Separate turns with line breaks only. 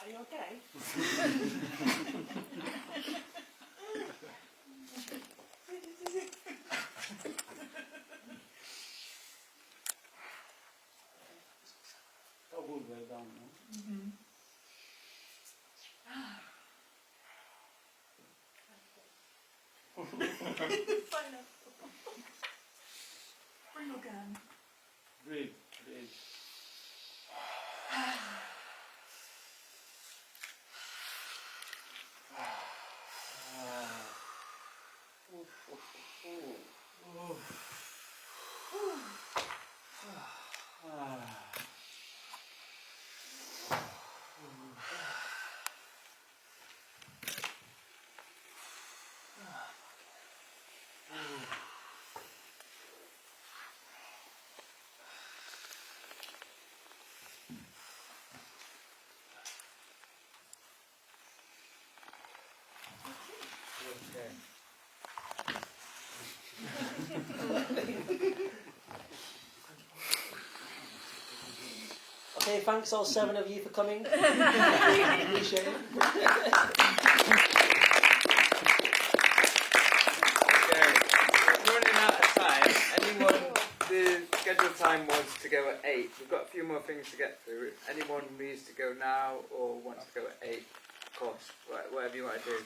Are you okay?
All the way down now.
Mm-hmm. Final. Bring again.
Breathe, breathe. Okay.
Okay, thanks all 7 of you for coming. Appreciate it.
Okay, we're running out of time. Anyone, the scheduled time was to go at 8. We've got a few more things to get through. If anyone needs to go now or wants to go at 8, of course, whatever you want to do.